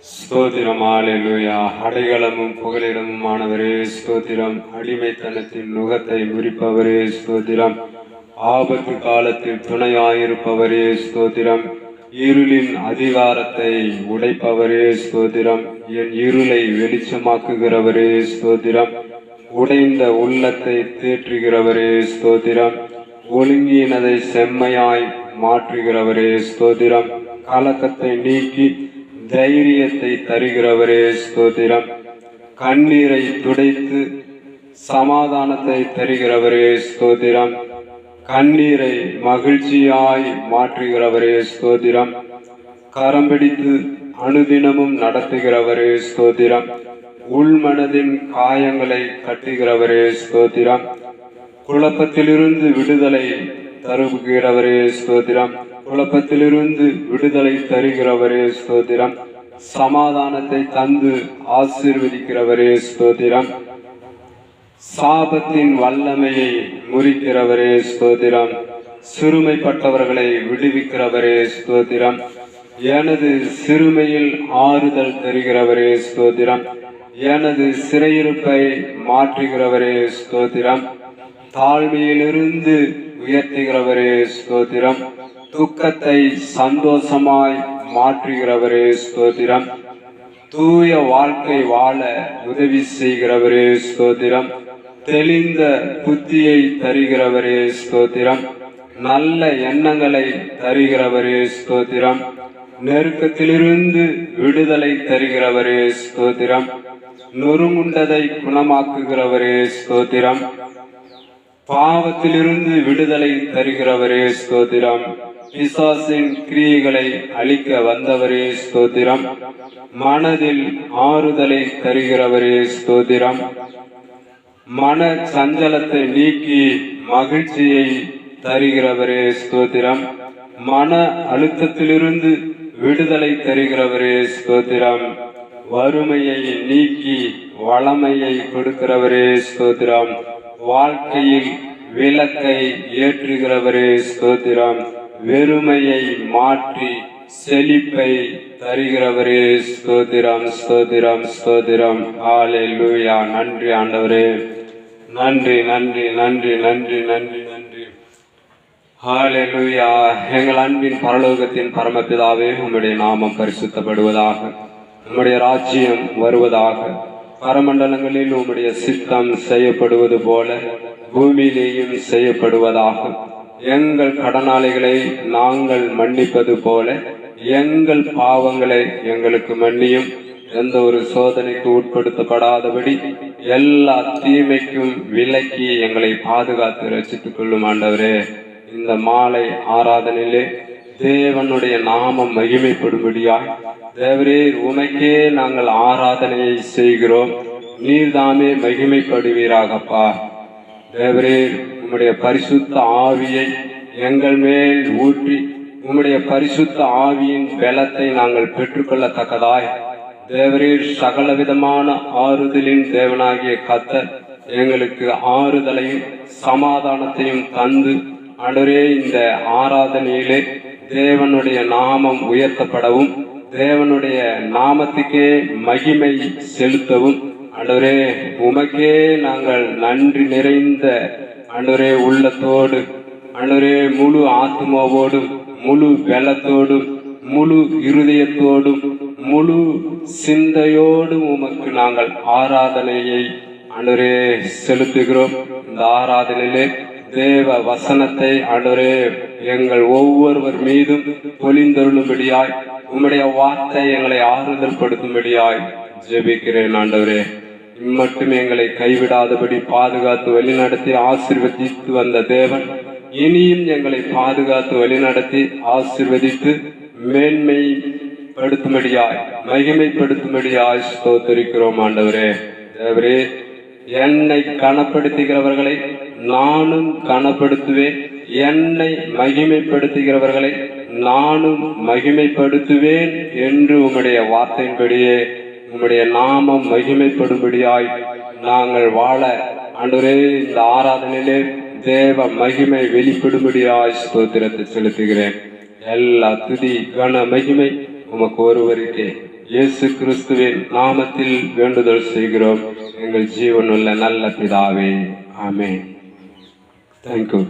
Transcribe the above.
ஸ்தோத்திரம். ஹல்லேலூயா. அடைகளமும் புகலிடமுமானவரே ஸ்தோத்திரம். அடிமைத்தனத்தின் நுகத்தை முறிப்பவரே ஸ்தோத்திரம். ஆபத்து காலத்தில் துணையாயிருப்பவரே ஸ்தோத்திரம். இருளின் அதிகாரத்தை உடைப்பவரே ஸ்தோத்திரம். என் இருளை வெளிச்சமாக்குகிறவரே ஸ்தோத்திரம். உடைந்த உள்ளத்தை தேற்றுகிறவரே ஸ்தோத்திரம். ஒழுங்கினதை செம்மையாய் மாற்றுகிறவரே ஸ்தோத்திரம். கலக்கத்தை நீக்கி தைரியத்தை தருகிறவரே ஸ்தோத்திரம். கண்ணீரை துடைத்து சமாதானத்தை தருகிறவரே ஸ்தோத்திரம். கண்ணீரை மகிழ்ச்சியாய் மாற்றுகிறவரே ஸ்தோத்திரம். கரம் பிடித்து அனுதினமும் நடத்துகிறவரே ஸ்தோத்திரம். உள்மனதின் காயங்களை கட்டுகிறவரே ஸ்தோத்திரம். குழப்பத்திலிருந்து விடுதலை தருகிறவரே ஸ்தோத்திரம். குழப்பத்திலிருந்து விடுதலை தருகிறவரே ஸ்தோத்திரம். சமாதானத்தை தந்து ஆசீர்வதிக்கிறவரே ஸ்தோத்திரம். சாபத்தின் வல்லமையை முறிக்கிறவரே ஸ்தோத்திரம். சிறுமைப்பட்டவர்களை விடுவிக்கிறவரே ஸ்தோத்திரம். எனது சிறுமையில் ஆறுதல் தருகிறவரே ஸ்தோத்திரம். எனது சிறையிருப்பை மாற்றுகிறவரே ஸ்தோத்திரம். தாழ்மையிலிருந்து உயர்த்துகிறவரே ஸ்தோத்திரம். துக்கத்தை சந்தோஷமாய் மாற்றுகிறவரே ஸ்தோத்திரம். தூய வாழ்க்கை வாழ உதவி செய்கிறவரே ஸ்தோத்திரம். தெளிந்த புத்தியை தருகிறவரே ஸ்தோத்திரம். நல்ல எண்ணங்களை தருகிறவரே ஸ்தோத்திரம். நெருக்கத்திலிருந்து விடுதலை தருகிறவரே ஸ்தோத்திரம். நொறுங்குண்டதை குணமாக்குகிறவரே ஸ்தோத்திரம். பாவத்திலிருந்து விடுதலை தருகிறவரே ஸ்தோத்திரம். பிசாசின் கிரியைகளை அழிக்க வந்தவரே ஸ்தோத்திரம். மனதில் ஆறுதலை தருகிறவரே ஸ்தோத்திரம். மன சஞ்சலத்தை நீக்கி மகிழ்ச்சியை தருகிறவரே ஸ்தோத்திரம். மன அழுத்தத்திலிருந்து விடுதலை தருகிறவரே ஸ்தோத்திரம். வறுமையை நீக்கி வளமையை கொடுக்கிறவரே ஸ்தோத்திரம். வாழ்க்கையில் விளக்கை ஏற்றுகிறவரே ஸ்தோத்திரம். வெறுமையை மாற்றி செழிப்பை தருகிறவரே ஸ்தோத்திரம். ஸ்தோத்திரம் ஸ்தோத்திரம். ஹல்லேலூயா. நன்றி ஆண்டவரே. நன்றி நன்றி நன்றி நன்றி நன்றி நன்றி. ஹல்லேலூயா. எங்கள் அன்பின் பரலோகத்தின் பரமபிதாவே, உம்முடைய நாமம் பரிசுத்தப்படுவதாக. உம்முடைய ராஜ்யம் வருவதாக. பரமண்டலங்களில் உம்முடைய சித்தம் செய்யப்படுவது போல பூமியிலேயும் செய்யப்படுவதாக. எங்கள் கடனாளிகளை நாங்கள் மன்னிப்பது போல எங்கள் பாவங்களை எங்களுக்கு மன்னியும். எந்த ஒரு சோதனைக்கு உட்படுத்தப்படாதபடி எல்லா தீமைக்கும் விலக்கி எங்களை பாதுகாத்து ரட்சித்துக் கொள்ளும் ஆண்டவரே. இந்த மாலை ஆராதனையிலே தேவனுடைய நாமம் மகிமைப்படும்படியாய் தேவரீர் உமக்கே நாங்கள் ஆராதனையை செய்கிறோம். நீர்தாமே மகிமைப்படுவீராகப்பா. தேவரீர் உம்முடைய பரிசுத்த ஆவியை எங்கள் மேல் ஊற்றி உம்முடைய பரிசுத்த ஆவியின் பலத்தை நாங்கள் பெற்றுக்கொள்ளத்தக்கதாய் தேவரீர் சகலவிதமான ஆறுதலின் தேவனாகிய கர்த்தர் எங்களுக்கு ஆறுதலையும் சமாதானத்தையும் தந்து ஆண்டவரே, இந்த ஆராதனையிலே தேவனுடைய நாமம் உயர்த்தப்படவும் தேவனுடைய நாமத்துக்கே மகிமை செலுத்தவும் ஆண்டவரே, உமக்கே நாங்கள் நன்றி நிறைந்த ஆண்டவரே உள்ளத்தோடு ஆண்டவரே முழு ஆத்மாவோடும் முழு பலத்தோடும் முழு இருதயத்தோடும் முழு சிந்தையோடும் உமக்கு நாங்கள் ஆராதனையை ஆண்டவரே செலுத்துகிறோம். இந்த ஆராதனையிலே தேவ வசனத்தை ஆண்டவரே எங்கள் ஒவ்வொருவர் மீதும் பொழிந்தருளும்படியாய் உம்முடைய வார்த்தை எங்களை ஆறுதல் படுத்தும்படியாய் ஜெபிக்கிறேன் ஆண்டவரே. இம்மட்டும் எங்களை கைவிடாதபடி பாதுகாத்து வழிநடத்தி ஆசீர்வதித்து வந்த தேவன் இனியும் எங்களை பாதுகாத்து வழிநடத்தி ஆசீர்வதித்து மேன்மைப்படுத்தும்படியாய் மகிமைப்படுத்தும்படியாய் ஸ்தோத்திரிக்கிறோம் ஆண்டவரே. தேவரே, என்னை கனப்படுத்துகிறவர்களை நானும் கனப்படுத்துவேன், என்னை மகிமைப்படுத்துகிறவர்களை நானும் மகிமைப்படுத்துவேன் என்று உம்முடைய வார்த்தையின்படியே உம்முடைய நாமம் மகிமைப்படும்படியாய் நாங்கள் வாழ ஆண்டவரே இந்த ஆராதனையிலே தேவ மகிமை வெளிப்படும்படியாய் ஸ்தோத்திரத்தை செலுத்துகிறேன். எல்லா துதி கன மகிமை உமக்கு ஒருவருக்கே இயேசு கிறிஸ்துவின் நாமத்தில் வேண்டுதல் செய்கிறோம் எங்கள் ஜீவனுள்ள நல்ல பிதாவே. ஆமென். தேங்க்யூ.